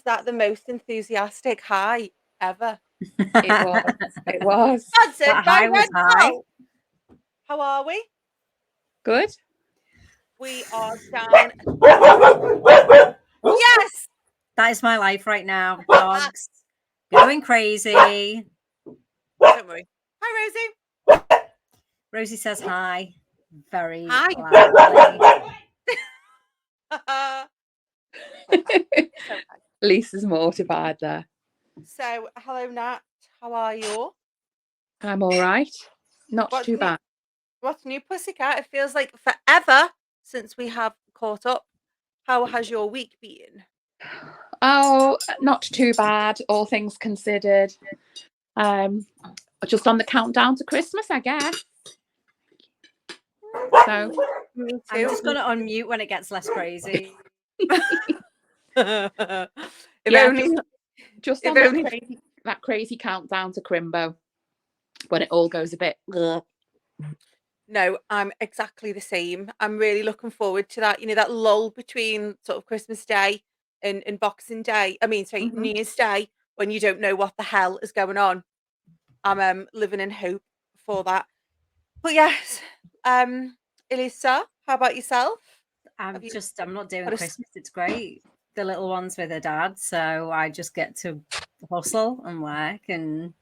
that the most enthusiastic hi ever? It was. It was. That's it. That high was high. How are we? Good. We are down. Yes. That is my life right now. Dogs going crazy. Don't worry. Hi, Rosie. Rosie says hi. Very Hi. loudly. Lisa's mortified there. So, hello, Nat. How are you? I'm all right. Not too bad. What's new, Pussycat? It feels like forever since we have caught up. How has your week been? Oh, not too bad, all things considered. Just on the countdown to Christmas, I guess. So Me too. I'm just going to unmute when it gets less crazy. Just on that crazy countdown to Crimbo, when it all goes a bit. No, I'm exactly the same. I'm really looking forward to that. You know, that lull between sort of Christmas Day and Boxing Day. I mean, sorry, New Year's Day, when you don't know what the hell is going on. I'm living in hope for that. But yes, Elisa, how about yourself? I'm not doing Christmas. It's great. The little one's with her dad, so I just get to hustle and work and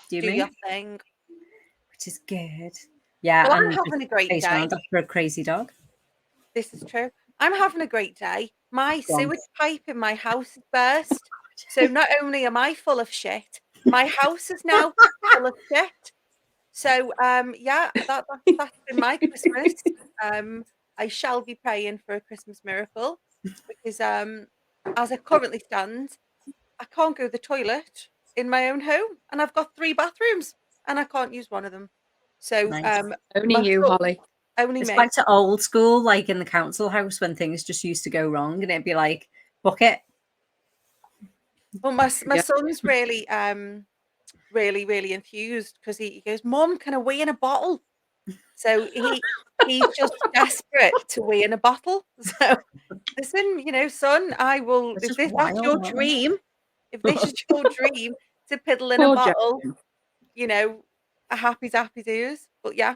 do your thing, which is good. Yeah, well, and I'm having a great day after a crazy dog. This is true. I'm having a great day. My sewage pipe in my house burst, so not only am I full of shit, my house is now full of shit. So yeah, that's been my Christmas. I shall be praying for a Christmas miracle because as it currently stands, I can't go to the toilet in my own home, and I've got 3 bathrooms, and I can't use one of them. So only you, Holly. Only it's me. back to old school, like in the council house when things just used to go wrong, and it'd be like bucket. Well, my son's really really enthused because he goes, "Mom, can I wee in a bottle?" So he's just desperate to wee in a bottle. So listen, you know, son, I will. If that's your dream, if this is your dream to piddle in a bottle, you know, a happy dappy doos. But yeah,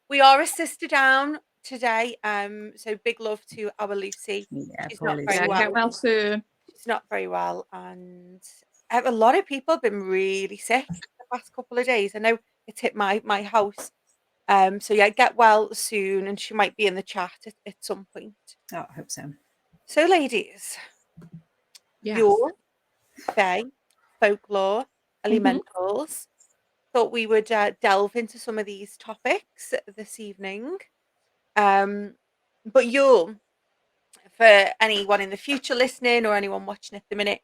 we are a sister down today. So big love to our Lucy. Yeah, she's not very well. Get well soon. She's not very well, and a lot of people have been really sick the past couple of days. I know it's hit my house. So yeah, get well soon, and she might be in the chat at some point. Oh, I hope so. So, ladies, your fae, folklore, elementals. Thought we would delve into some of these topics this evening. But Yule, for anyone in the future listening or anyone watching at the minute,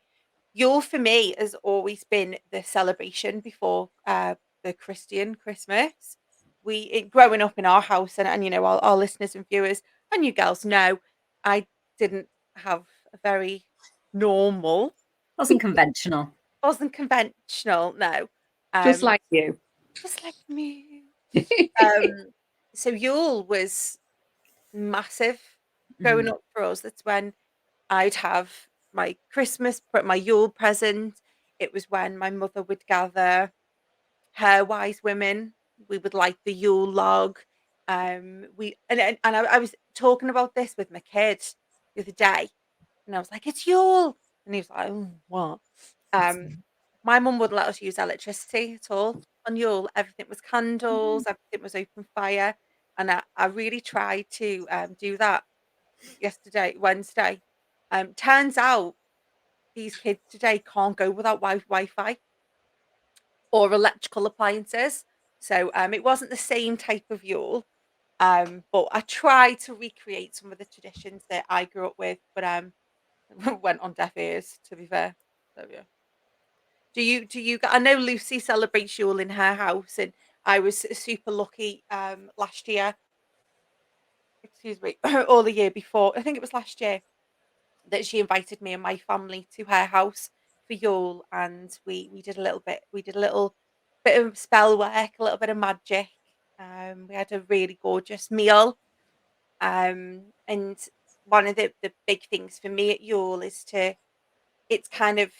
Yule for me has always been the celebration before the Christian Christmas. Growing up in our house, and you know, our listeners and viewers and you girls know, I didn't have a very normal. Wasn't conventional. No. Just like you. Just like me. So Yule was massive growing up for us. That's when I'd have my Christmas, my Yule present. It was when my mother would gather her wise women. We would light the Yule log. I was talking about this with my kid the other day, and I was like, "It's Yule," and he was like, "Oh, what?" My mum wouldn't let us use electricity at all on Yule. Everything was candles, everything was open fire, and I really tried to do that Wednesday. Turns out these kids today can't go without Wi-Fi or electrical appliances. So it wasn't the same type of Yule. But I tried to recreate some of the traditions that I grew up with, but went on deaf ears, to be fair. So yeah. Do you I know Lucy celebrates Yule in her house, and I was super lucky last year. Excuse me, or the year before. I think it was last year that she invited me and my family to her house for Yule, and we did a little bit of spell work, a little bit of magic. We had a really gorgeous meal, and one of the big things for me at Yule is it's kind of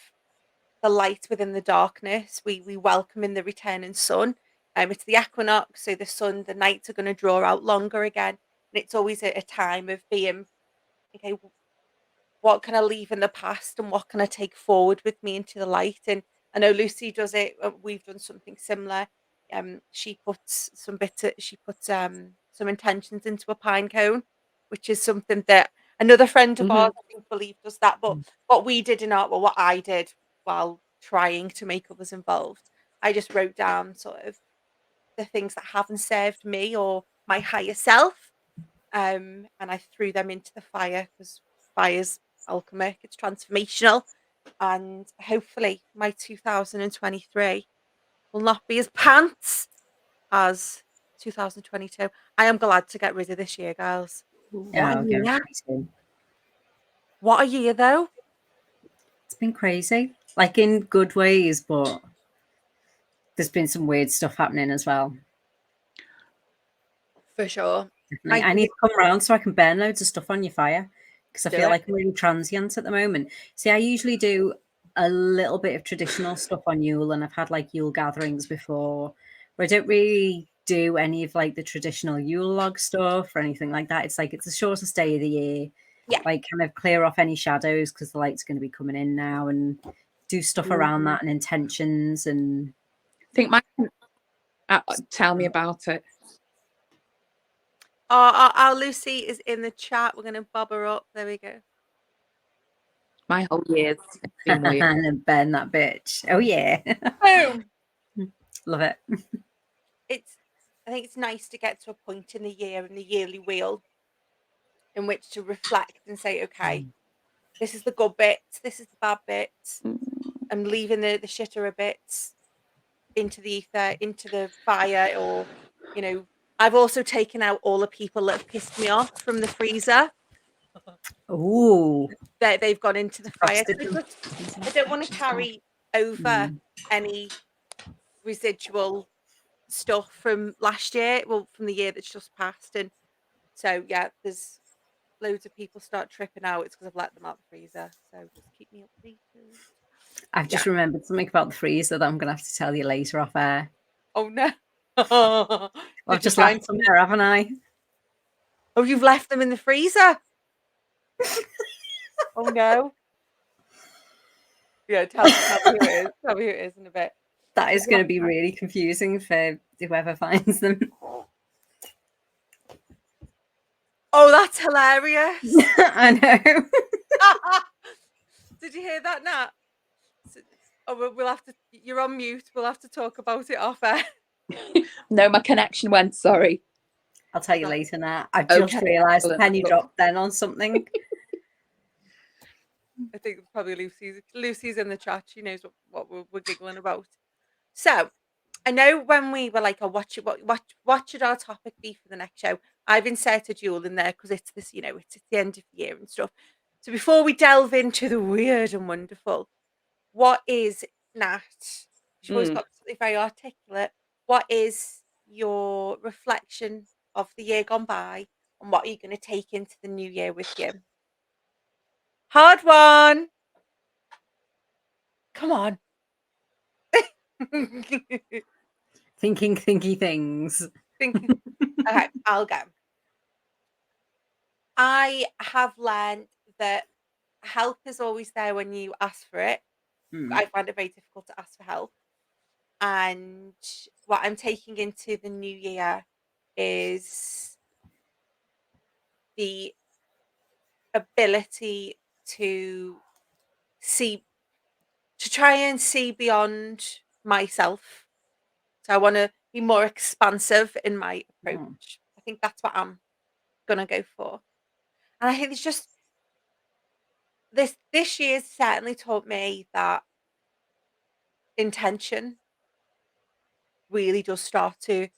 the light within the darkness. We welcome in the returning sun. It's the equinox, so the nights are going to draw out longer again, and it's always a time of being okay. What can I leave in the past, and what can I take forward with me into the light? And I know Lucy does it. We've done something similar. She puts some intentions into a pine cone, which is something that another friend of ours, I think, believe does that. But what I did while trying to make others involved, I just wrote down sort of the things that haven't served me or my higher self, and I threw them into the fire because fire's alchemic, it's transformational, and hopefully my 2023 will not be as pants as 2022. I am glad to get rid of this year, girls. What Yeah, a okay. year! What a year, though. It's been crazy, like in good ways, but there's been some weird stuff happening as well. For sure. Definitely. I need to come around so I can burn loads of stuff on your fire because I Do feel it. like I'm really transient at the moment. See, I usually do a little bit of traditional stuff on Yule, and I've had like Yule gatherings before, where I don't really do any of like the traditional Yule log stuff or anything like that. It's like it's the shortest day of the year. Yeah. Like kind of clear off any shadows because the light's going to be coming in now, and do stuff around that and intentions and. I think tell me about it. Our Lucy is in the chat. We're going to bob her up. There we go. My whole year's been weird. And then burn that bitch. Oh yeah. Boom. Love it. I think it's nice to get to a point in the year in the yearly wheel in which to reflect and say, okay, this is the good bits, this is the bad bits. I'm leaving the shitter bits into the ether, into the fire, or I've also taken out all the people that have pissed me off from the freezer. Ooh. They've gone into the fire. Frosted I don't want to carry over any residual stuff from last year, well, from the year that's just passed. And so, yeah, there's loads of people start tripping out. It's because I've let them out the freezer. So just keep me updated. I've just remembered something about the freezer that I'm going to have to tell you later off air. Oh, no. Well, I've just left them there, haven't I? Oh, you've left them in the freezer? Oh, no. Yeah, tell me who it is. Tell me who it is in a bit. That is going to be really confusing for whoever finds them. Oh, that's hilarious. I know. Did you hear that, Nat? Oh, we'll have to. You're on mute. We'll have to talk about it off air. No, my connection went. Sorry. I'll tell you later, Nat. I've just realised the penny dropped then on something. I think probably Lucy's in the chat. She knows what we're giggling about. So, I know when we were like, "Oh, what should our topic be for the next show?" I've inserted Yule in there because it's this, it's at the end of the year and stuff. So before we delve into the weird and wonderful, what is Nat? She's always got something very articulate. What is your reflection of the year gone by, and what are you going to take into the new year with you? Hard one. Come on. Thinking thinky things. Okay, I'll go. I have learned that help is always there when you ask for it. I find it very difficult to ask for help. And what I'm taking into the new year is the ability to try and see beyond myself. So I want to be more expansive in my approach. I think that's what I'm gonna go for. And I think it's just this year's certainly taught me that intention really does start to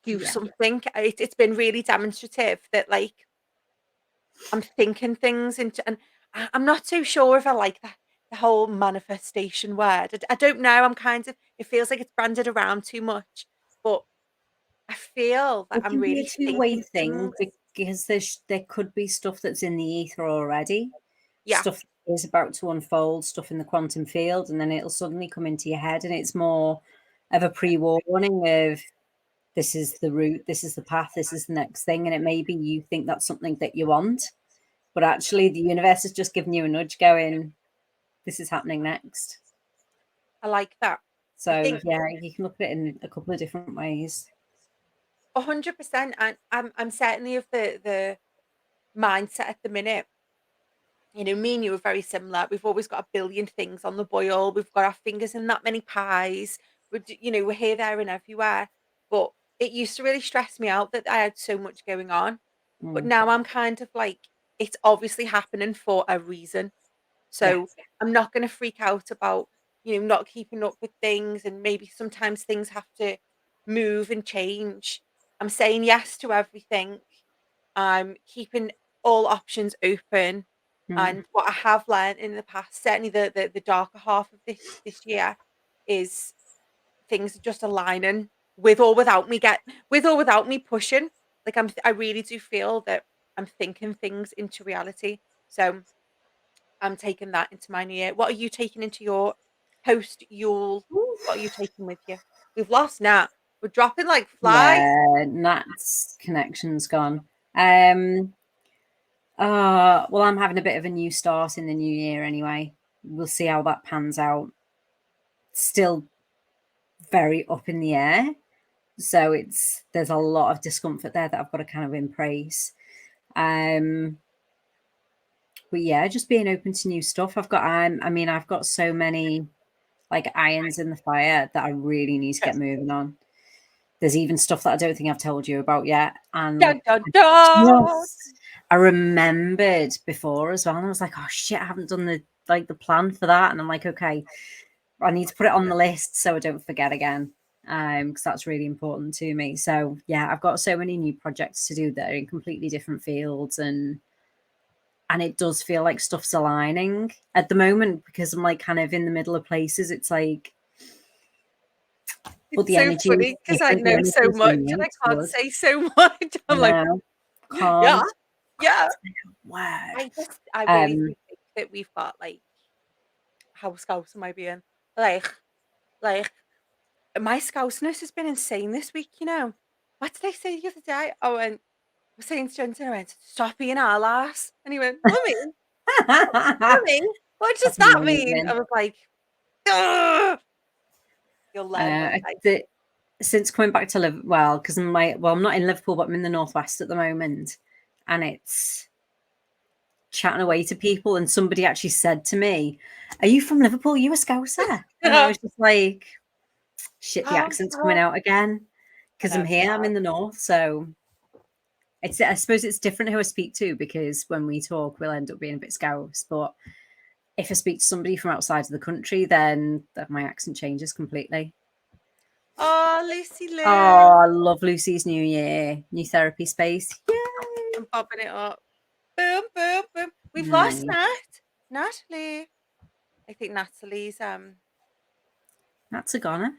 do something. It's been really demonstrative that like I'm thinking things into, and I'm not so sure if I like that the whole manifestation word. I don't know. I'm kind of, it feels like it's branded around too much, but I feel that It I'm can be a really two-way thinking thing things. because there could be stuff that's in the ether already, Yeah, stuff that is about to unfold, stuff in the quantum field, and then it'll suddenly come into your head, and it's more of a pre-warning of this is the route, this is the path, this is the next thing, and it may be you think that's something that you want, but actually the universe is just giving you a nudge, going, "This is happening next." I like that. I So think yeah, you can look at it in a couple of different ways. 100%, and I'm certainly of the mindset at the minute. You know, me and you are very similar. We've always got a billion things on the boil. We've got our fingers in that many pies. We're here, there, and everywhere. But it used to really stress me out that I had so much going on. But Mm. now I'm kind of like, it's obviously happening for a reason. Yeah. So I'm not going to freak out about, not keeping up with things. And maybe sometimes things have to move and change. I'm saying yes to everything. I'm keeping all options open. Mm. And what I have learned in the past, certainly the darker half of this year, is things are just aligning with or without me pushing. Like I really do feel that I'm thinking things into reality. So I'm taking that into my new year. What are you taking into your post Yule? What are you taking with you? We've lost Nat. We're dropping like flies. Yeah, Nat's connection's gone. Well, I'm having a bit of a new start in the new year anyway. We'll see how that pans out. Still very up in the air. So there's a lot of discomfort there that I've got to kind of embrace. But yeah, just being open to new stuff. I've got so many like irons in the fire that I really need to get moving on. There's even stuff that I don't think I've told you about yet. And Dun, dun, dun. I remembered before as well. And I was like, oh shit, I haven't done the plan for that. And I'm like, okay, I need to put it on the list so I don't forget again. Because that's really important to me. So yeah, I've got so many new projects to do that are in completely different fields, and it does feel like stuff's aligning at the moment because I'm like kind of in the middle of places. It's like, but It's the so energy is funny because I different. The know energy so is much and new. I It's can't good. say so much. I I'm like, know. yeah, Can't. yeah. Word. I really do think that we've got like, how scouse am I being? Like my scouseness has been insane this week. What did I say the other day? I was saying to Jensen, I went, stop being our lass. And he went, Mummy, Mummy, what does That's that mean? I amazing. was like, "Ugh." You'll I learn one know. day. Since coming back to Liverpool, well, because I'm not in Liverpool, but I'm in the northwest at the moment, and it's chatting away to people, and somebody actually said to me, "Are you from Liverpool? Are you a Scouser?" And I was just like, "Shit, the Oh, accent's coming God. out again." I Because I'm know. here, I'm in the north, so I suppose it's different who I speak to, because when we talk, we'll end up being a bit Scouse. But if I speak to somebody from outside of the country, then my accent changes completely. Oh, Lucy Oh, Lou. I love Lucy's new therapy space. Yay! I'm popping it up. Boom, boom, boom. We've lost Nice. Natalie. I think Natalie's That's a goner.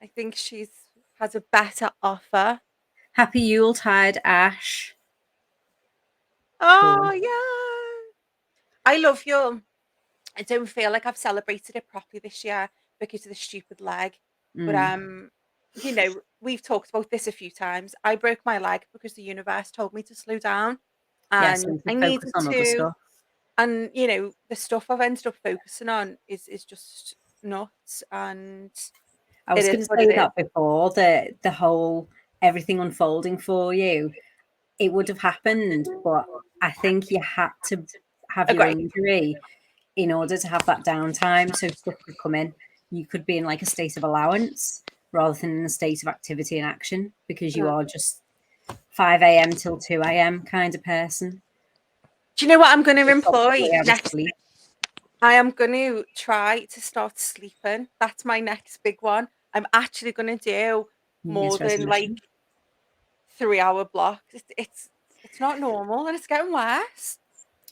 I think she's has a better offer. Happy Yuletide, Ash. Oh Cool. yeah. I love you. I don't feel like I've celebrated it properly this year because of the stupid leg. But Mm. we've talked about this a few times. I broke my leg because the universe told me to slow down Yeah, so and we I can focus needed on other to. stuff. And the stuff I've ended up focusing on is just nuts, and I it was is going to what say it is. that before, the whole everything unfolding for you, it would have happened, but I think you had to have your Agree. injury in order to have that downtime so stuff could come in. You could be in like a state of allowance rather than in a state of activity and action, because you are just 5 a.m. till 2 a.m. kind of person. Do you know what I'm going to It's employ probably out of next? sleep. I am going to try to start sleeping. That's my next big one. I'm actually going to do New more Year's than like resolution. 3-hour blocks. It's not normal, and it's getting worse.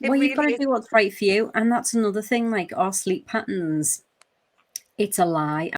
It Well, you've got really to is. do what's right for you. And that's another thing, like our sleep patterns, it's a lie.